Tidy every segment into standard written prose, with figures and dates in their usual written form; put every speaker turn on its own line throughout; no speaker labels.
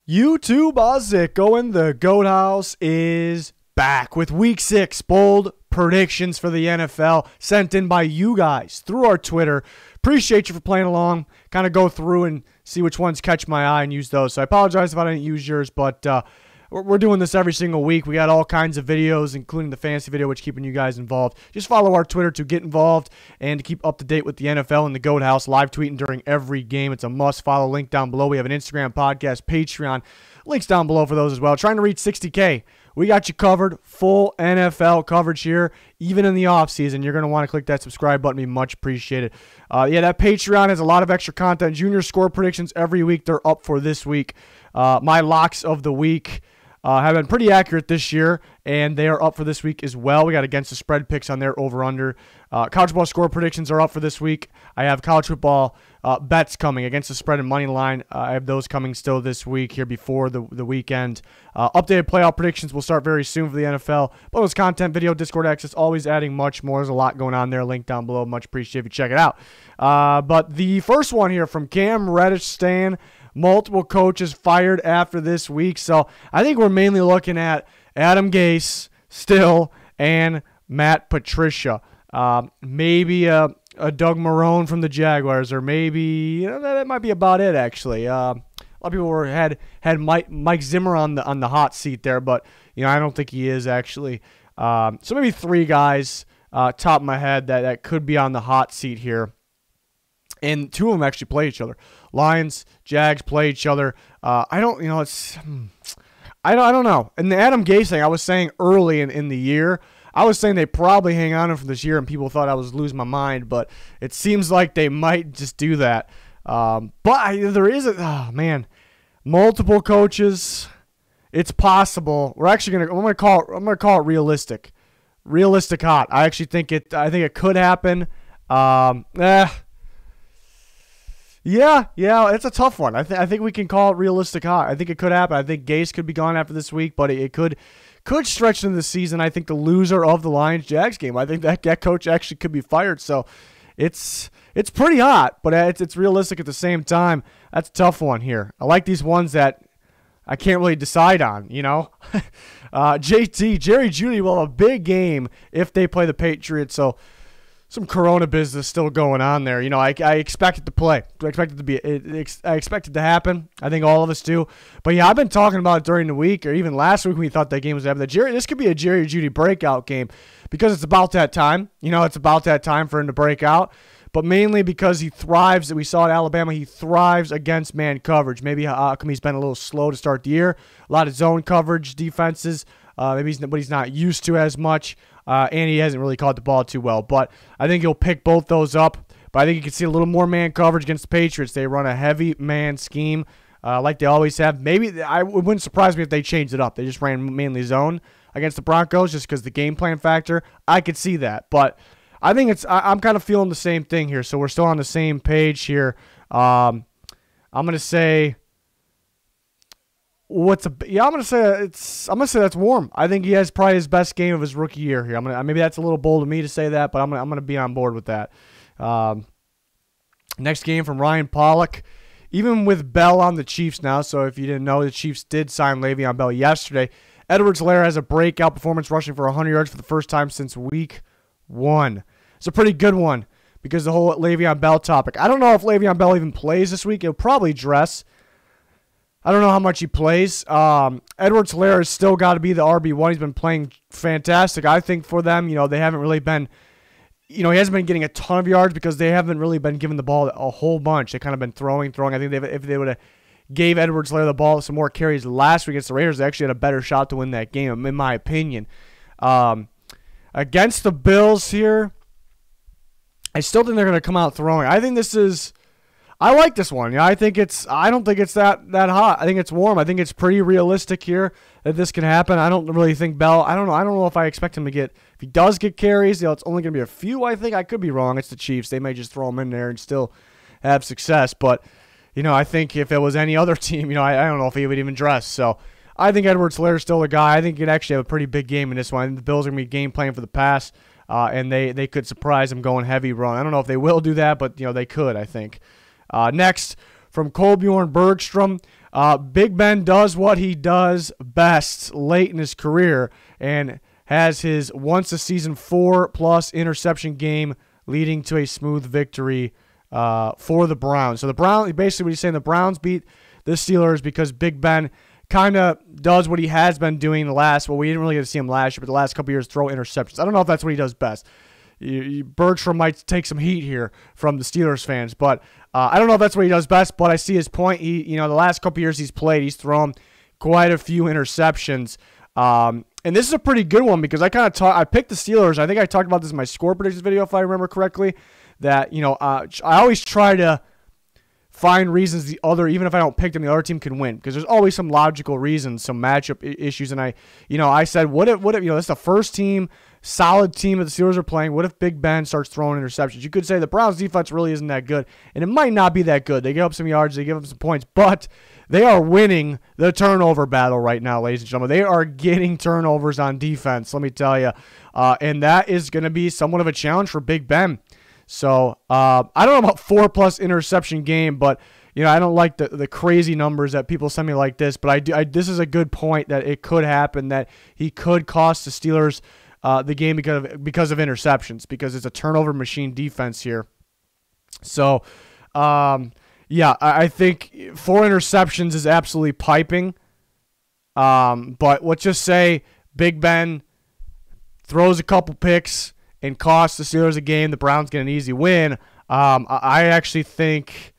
YouTube, how's it going? The Goat House is back with Week 6 bold predictions for the NFL sent in by you guys through our Twitter. Appreciate you for playing along. Kind of go through and see which ones catch my eye and use those. So I apologize if I didn't use yours, but we're doing this every single week. We got all kinds of videos, including the fantasy video, which is keeping you guys involved. Just follow our Twitter to get involved and to keep up to date with the NFL and the Goat House, live tweeting during every game. It's a must-follow. Link down below. We have an Instagram, podcast, Patreon. Links down below for those as well. Trying to reach 60K. We got you covered. Full NFL coverage here, even in the offseason. You're going to want to click that subscribe button. Be much appreciated. That Patreon has a lot of extra content. Junior score predictions every week. They're up for this week. My locks of the week have been pretty accurate this year, and they are up for this week as well. We got against the spread picks on their over-under. College football score predictions are up for this week. I have college football bets coming against the spread and money line. I have those coming still this week here before the weekend. Updated playoff predictions will start very soon for the NFL. Bonus content, video, Discord access, always adding much more. There's a lot going on there. Link down below. Much appreciated if you check it out. But the first one here from Cam Reddish Stan. Multiple coaches fired after this week. So I think we're mainly looking at Adam Gase still and Matt Patricia. Maybe a Doug Marrone from the Jaguars, or maybe that might be about it actually. A lot of people had Mike Zimmer on the hot seat there, but I don't think he is actually. So maybe three guys top of my head that could be on the hot seat here. And two of them actually play each other. Lions, Jags play each other. I don't know. And the Adam Gase thing, I was saying early in the year, I was saying they probably hang on him for this year, and people thought I was losing my mind. But it seems like they might just do that. There is multiple coaches. It's possible. We're actually I'm gonna call it realistic. Realistic hot. I actually think it. I think it could happen. Yeah, it's a tough one. I think we can call it realistic hot. I think it could happen. I think Gase could be gone after this week, but it could stretch into the season. I think the loser of the Lions-Jags game, I think that coach actually could be fired. So it's pretty hot, but it's realistic at the same time. That's a tough one here. I like these ones that I can't really decide on, JT, Jerry Jeudy will have a big game if they play the Patriots, so some Corona business still going on there. I expect it to play. I expect it to happen. I think all of us do. But yeah, I've been talking about it during the week, or even last week when we thought that game was happening. This could be a Jerry Jeudy breakout game because it's about that time. It's about that time for him to break out. But mainly because he thrives. We saw at Alabama, he thrives against man coverage. Maybe how come he's been a little slow to start the year. A lot of zone coverage defenses. Maybe he's not used to as much. And he hasn't really caught the ball too well. But I think he'll pick both those up. But I think you can see a little more man coverage against the Patriots. They run a heavy man scheme like they always have. Maybe it wouldn't surprise me if they changed it up. They just ran mainly zone against the Broncos just because the game plan factor. I could see that. But I think I'm kind of feeling the same thing here. So we're still on the same page here. I'm going to say... I'm gonna say that's warm. I think he has probably his best game of his rookie year here. Maybe that's a little bold of me to say that, but I'm gonna be on board with that. Next game from Ryan Pollock. Even with Bell on the Chiefs now, so if you didn't know, the Chiefs did sign Le'Veon Bell yesterday. Edwards-Helaire has a breakout performance, rushing for 100 yards for the first time since week 1. It's a pretty good one because the whole Le'Veon Bell topic. I don't know if Le'Veon Bell even plays this week. He'll probably dress. I don't know how much he plays. Edwards-Helaire has still got to be the RB1. He's been playing fantastic, I think, for them. They haven't really been, he hasn't been getting a ton of yards because they haven't really been giving the ball a whole bunch. They kind of been throwing. I think if they would have gave Edwards-Helaire the ball some more carries last week against the Raiders, they actually had a better shot to win that game, in my opinion. Against the Bills here, I still think they're going to come out throwing. I like this one. I don't think it's that hot. I think it's warm. I think it's pretty realistic here that this can happen. I don't really think Bell. I don't know if I expect him to get. If he does get carries, it's only going to be a few. I think I could be wrong. It's the Chiefs. They may just throw him in there and still have success. But I think if it was any other team, I don't know if he would even dress. So I think Edwards-Helaire is still a guy. I think he could actually have a pretty big game in this one. I think the Bills are going to be game plan for the pass, and they could surprise him going heavy run. I don't know if they will do that, but they could. I think. Next, from Kolbjorn Bergstrom, Big Ben does what he does best late in his career and has his once-a-season 4+ interception game leading to a smooth victory for the Browns. So the Browns, basically what he's saying, the Browns beat the Steelers because Big Ben kind of does what he has been doing the last, well, we didn't really get to see him last year, but the last couple years, throw interceptions. I don't know if that's what he does best. Bergstrom might take some heat here from the Steelers fans, but I don't know if that's what he does best, but I see his point. The last couple years he's played, he's thrown quite a few interceptions. And this is a pretty good one because I picked the Steelers. I think I talked about this in my score predictions video, if I remember correctly, that, I always try to find reasons even if I don't pick them, the other team can win because there's always some logical reasons, some matchup issues. And I said, what if that's the first team, solid team that the Steelers are playing. What if Big Ben starts throwing interceptions? You could say the Browns defense really isn't that good, and it might not be that good. They give up some yards, they give up some points, but they are winning the turnover battle right now, ladies and gentlemen. They are getting turnovers on defense, let me tell you. And that is going to be somewhat of a challenge for Big Ben. So I don't know about 4+ interception game, but I don't like the crazy numbers that people send me like this. But this is a good point that it could happen, that he could cost the Steelers the game because of interceptions, because it's a turnover machine defense here. So I think 4 interceptions is absolutely piping. But let's just say Big Ben throws a couple picks and costs the Steelers a game. The Browns get an easy win. I actually think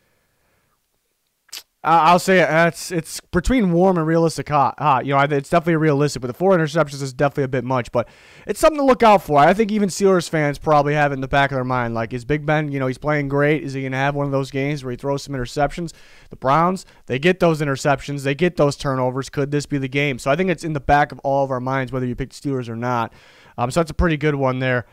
I'll say it's between warm and realistic hot. It's definitely realistic, but the 4 interceptions is definitely a bit much. But it's something to look out for. I think even Steelers fans probably have it in the back of their mind. Like, is Big Ben, he's playing great. Is he going to have one of those games where he throws some interceptions? The Browns, they get those interceptions. They get those turnovers. Could this be the game? So I think it's in the back of all of our minds, whether you pick the Steelers or not. So that's a pretty good one there.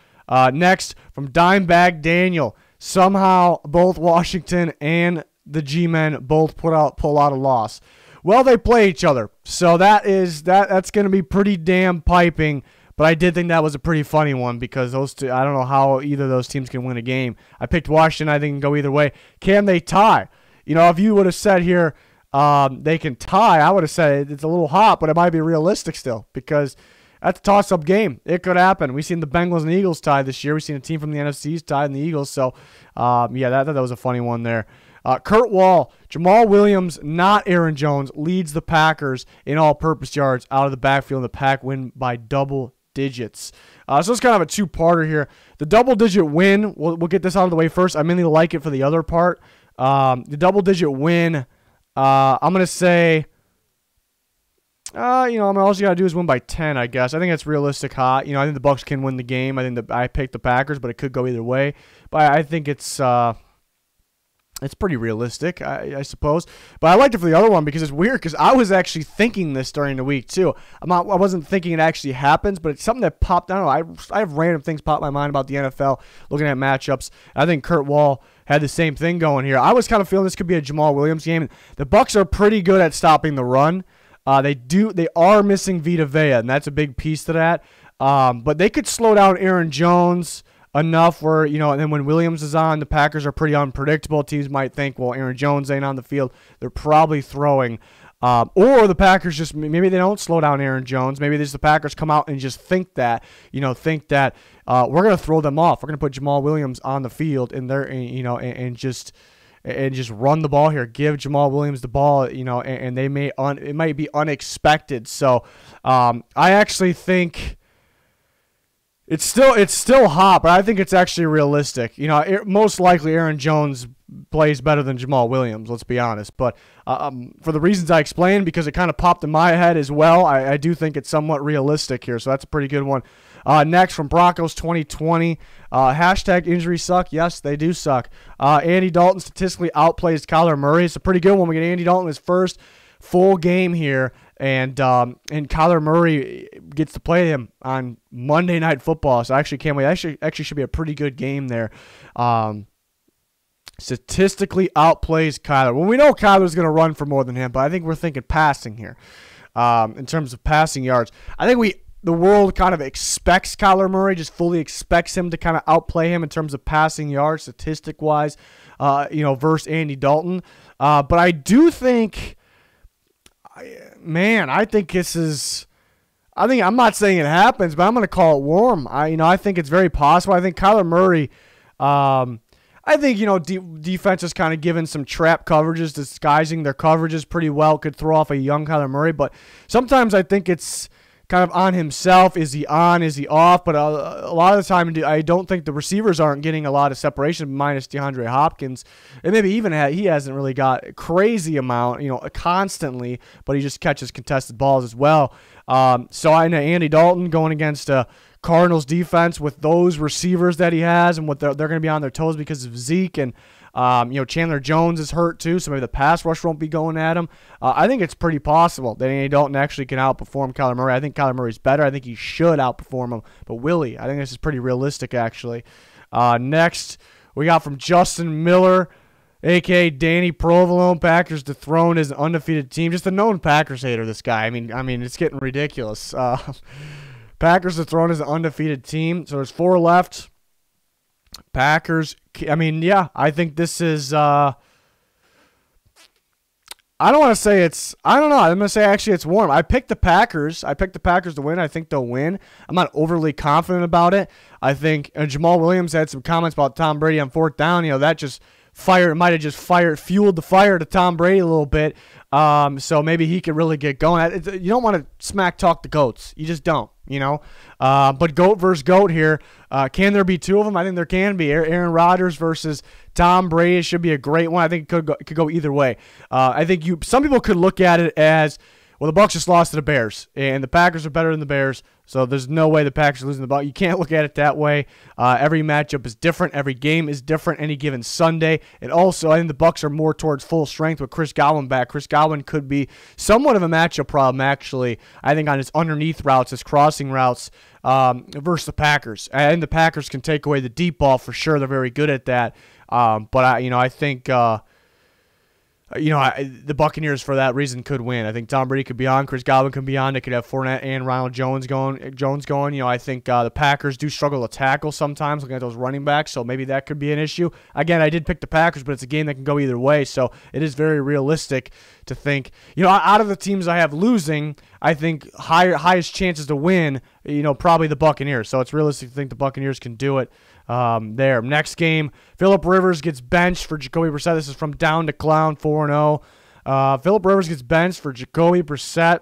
Next, from Dimebag Somehow, both Washington and the G-Men both pull out a loss. Well, they play each other, so that's going to be pretty damn piping. But I did think that was a pretty funny one because those two, I don't know how either of those teams can win a game. I picked Washington. I think can go either way. Can they tie? If you would have said here they can tie, I would have said it's a little hot, but it might be realistic still because that's a toss-up game. It could happen. We've seen the Bengals and the Eagles tie this year. We've seen a team from the NFC tie and the Eagles. So, that was a funny one there. Kurt Wall, Jamal Williams, not Aaron Jones, leads the Packers in all-purpose yards out of the backfield, and the Pack win by double digits. So it's kind of a two-parter here. The double-digit win, we'll get this out of the way first. I mainly like it for the other part. The double-digit win, I'm going to say, all you got to do is win by 10, I guess. I think that's realistic hot. I think the Bucs can win the game. I think I picked the Packers, but it could go either way. But I think it's pretty realistic, I suppose. But I liked it for the other one because it's weird because I was actually thinking this during the week too. I wasn't thinking it actually happens, but it's something that popped. I don't know. I have random things pop in my mind about the NFL, looking at matchups. I think Kurt Wall had the same thing going here. I was kind of feeling this could be a Jamal Williams game. The Bucs are pretty good at stopping the run. They are missing Vita Vea, and that's a big piece to that. But they could slow down Aaron Jones enough where, and then when Williams is on, the Packers are pretty unpredictable. Teams might think, well, Aaron Jones ain't on the field. They're probably throwing. Or the Packers maybe they don't slow down Aaron Jones. Maybe the Packers come out and just think that we're going to throw them off. We're going to put Jamal Williams on the field and just run the ball here. Give Jamal Williams the ball, and it might be unexpected. So I actually think it's still hot, but I think it's actually realistic. Most likely Aaron Jones plays better than Jamal Williams, let's be honest. But for the reasons I explained, because it kind of popped in my head as well, I do think it's somewhat realistic here. So that's a pretty good one. Next, from Broncos 2020, hashtag injuries suck. Yes, they do suck. Andy Dalton statistically outplays Kyler Murray. It's a pretty good one. We get Andy Dalton his first full game here, and Kyler Murray gets to play him on Monday Night Football. So I actually can't wait. Actually should be a pretty good game there. Statistically outplays Kyler. Well, we know Kyler's going to run for more than him, but I think we're thinking passing here in terms of passing yards. I think the world kind of expects Kyler Murray, just fully expects him to kind of outplay him in terms of passing yards, statistic-wise, versus Andy Dalton. But I do think I think this is. I think I'm not saying it happens, but I'm going to call it warm. I think it's very possible. I think Kyler Murray. I think defense is kind of given some trap coverages, disguising their coverages pretty well. Could throw off a young Kyler Murray, but sometimes I think it's kind of on himself. Is he on? Is he off? But a lot of the time, I don't think the receivers aren't getting a lot of separation, minus DeAndre Hopkins. And maybe even he hasn't really got a crazy amount, constantly, but he just catches contested balls as well. So I know Andy Dalton going against Cardinals defense with those receivers that he has, and what they're going to be on their toes because of Zeke, and Chandler Jones is hurt too, so maybe the pass rush won't be going at him. I think it's pretty possible that Andy Dalton actually can outperform Kyler Murray. I think Kyler Murray's better. I think he should outperform him, but will he? I think this is pretty realistic actually. Next, we got from Justin Miller, a.k.a. Danny Provolone. Packers dethroned as an undefeated team. Just a known Packers hater, this guy. I mean, it's getting ridiculous. Packers dethroned as an undefeated team. So there's 4 left. Packers, I think this is, I don't want to say I don't know. I'm going to say actually it's warm. I picked the Packers. To win. I think they'll win. I'm not overly confident about it. I think Jamal Williams had some comments about Tom Brady on 4th down. That just fueled the fire to Tom Brady a little bit. So maybe he could really get going. You don't want to smack talk the GOATs. You just don't, But GOAT versus GOAT here. Can there be 2 of them? I think there can be. Aaron Rodgers versus Tom Brady should be a great one. I think it could go either way. I think some people could look at it as, well, the Bucs just lost to the Bears, and the Packers are better than the Bears, so there's no way the Packers are losing the Bucs. You can't look at it that way. Every matchup is different. Every game is different any given Sunday. And also, I think the Bucs are more towards full strength with Chris Godwin back. Chris Godwin could be somewhat of a matchup problem, actually, I think, on his underneath routes, his crossing routes, versus the Packers. And the Packers can take away the deep ball for sure. They're very good at that. But I think the Buccaneers for that reason could win. I think Tom Brady could be on, Chris Godwin could be on. They could have Fournette and Ronald Jones going. I think the Packers do struggle to tackle sometimes, looking at those running backs, so maybe that could be an issue. Again, I did pick the Packers, but it's a game that can go either way, so it is very realistic to think. Out of the teams I have losing, I think highest chances to win, probably the Buccaneers. So it's realistic to think the Buccaneers can do it. There. Next game, Phillip Rivers gets benched for Jacoby Brissett. This is from Down to Clown 4-0. Phillip Rivers gets benched for Jacoby Brissett.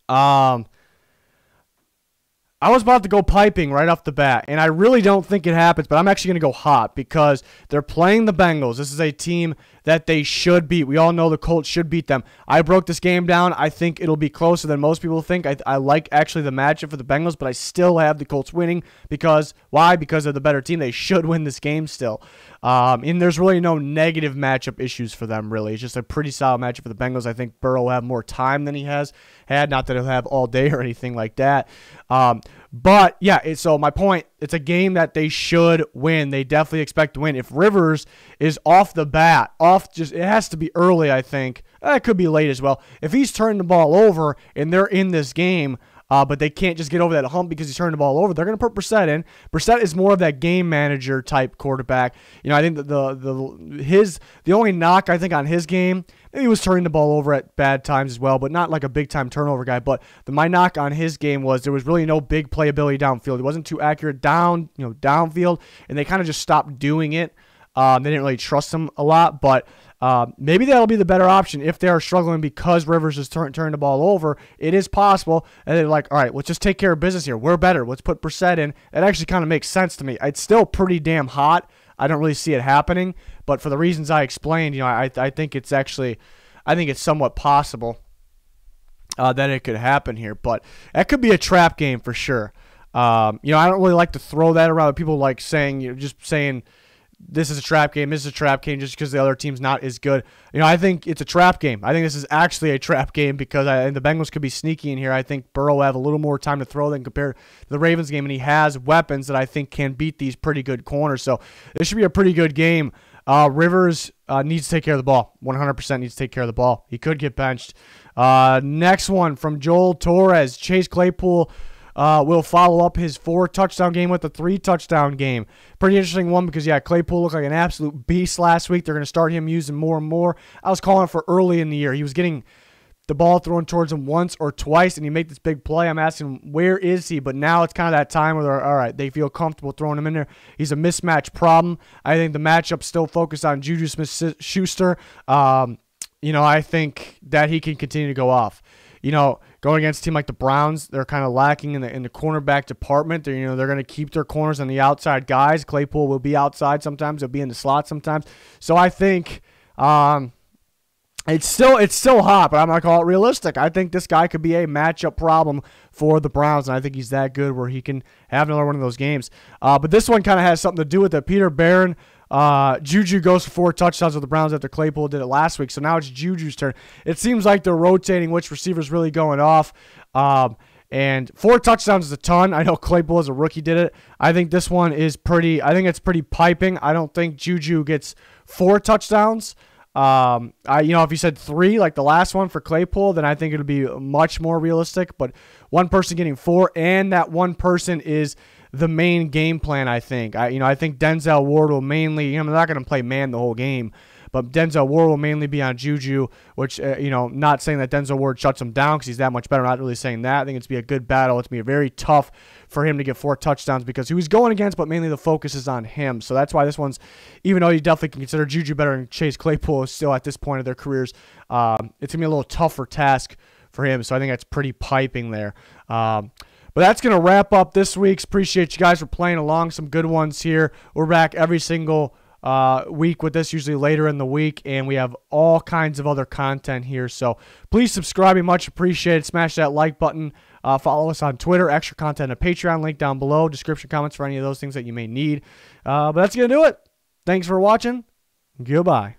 I was about to go piping right off the bat, and I really don't think it happens, but I'm actually going to go hot because they're playing the Bengals. This is a team that they should beat. We all know the Colts should beat them. I broke this game down. I think it'll be closer than most people think. I like actually the matchup for the Bengals, but I still have the Colts winning because, why? Because they're the better team. They should win this game still. And there's really no negative matchup issues for them, really. It's just a pretty solid matchup for the Bengals. I think Burrow will have more time than he has had. Not that he'll have all day or anything like that. But, yeah, so my point, it's a game that they should win. They definitely expect to win. If Rivers is off the bat, it has to be early, I think. It could be late as well. If he's turning the ball over and they're in this game, but they can't just get over that hump because he's turning the ball over, they're going to put Brissett in. Brissett is more of that game manager type quarterback. I think that the only knock I think on his game, maybe he was turning the ball over at bad times as well, but not like a big time turnover guy. But my knock on his game was there was really no big playability downfield. He wasn't too accurate downfield, and they kind of just stopped doing it. They didn't really trust him a lot, but maybe that'll be the better option if they are struggling because Rivers is turning the ball over. It is possible, and they're like, all right, let's just take care of business here. We're better. Let's put Brissett in. That actually kind of makes sense to me. It's still pretty damn hot. I don't really see it happening, but for the reasons I explained, I think it's somewhat possible that it could happen here, but that could be a trap game for sure. I don't really like to throw that around. People like saying, just saying, this is a trap game just because the other team's not as good. I think it's a trap game. I think this is actually a trap game because the Bengals could be sneaky in here. I think Burrow will have a little more time to throw than compared to the Ravens game, and he has weapons that I think can beat these pretty good corners. So this should be a pretty good game. Rivers needs to take care of the ball. 100% needs to take care of the ball. He could get benched. Next one from Joel Torres. Chase Claypool will follow up his 4-touchdown game with a 3-touchdown game. Pretty interesting one because, Claypool looked like an absolute beast last week. They're going to start him using more and more. I was calling for early in the year. He was getting the ball thrown towards him once or twice and he make this big play, I'm asking, where is he? But now it's kind of that time where they're, all right, they feel comfortable throwing him in there. He's a mismatch problem. I think the matchup still focused on Juju Smith-Schuster. I think that he can continue to go off. Going against a team like the Browns, they're kind of lacking in the cornerback department. They're going to keep their corners on the outside guys. Claypool will be outside sometimes. He'll be in the slot sometimes. So I think it's still hot, but I'm going to call it realistic. I think this guy could be a matchup problem for the Browns, and I think he's that good where he can have another one of those games. But this one kind of has something to do with it. Peter Barron, Juju goes for 4 touchdowns with the Browns after Claypool did it last week, so now it's Juju's turn. It seems like they're rotating which receiver's really going off. And 4 touchdowns is a ton. I know Claypool as a rookie did it. I think this one is it's pretty piping. I don't think Juju gets 4 touchdowns. If you said 3 like the last one for Claypool, then I think it'll be much more realistic. But one person getting 4, and that one person is the main game plan, I think. I think Denzel Ward will mainly, I'm not going to play man the whole game, but Denzel Ward will mainly be on Juju, which, not saying that Denzel Ward shuts him down because he's that much better. I'm not really saying that. I think it's going to be a good battle. It's going to be very tough for him to get 4 touchdowns because who he's going against, but mainly the focus is on him. So that's why this one's, even though you definitely can consider Juju better than Chase Claypool still at this point of their careers, it's going to be a little tougher task for him. So I think that's pretty piping there. But that's going to wrap up this week's. Appreciate you guys for playing along. Some good ones here. We're back every single week with this, usually later in the week, and we have all kinds of other content here. So please subscribe. Much appreciated. Smash that like button. Follow us on Twitter. Extra content and a Patreon link down below. Description comments for any of those things that you may need. But that's going to do it. Thanks for watching. Goodbye.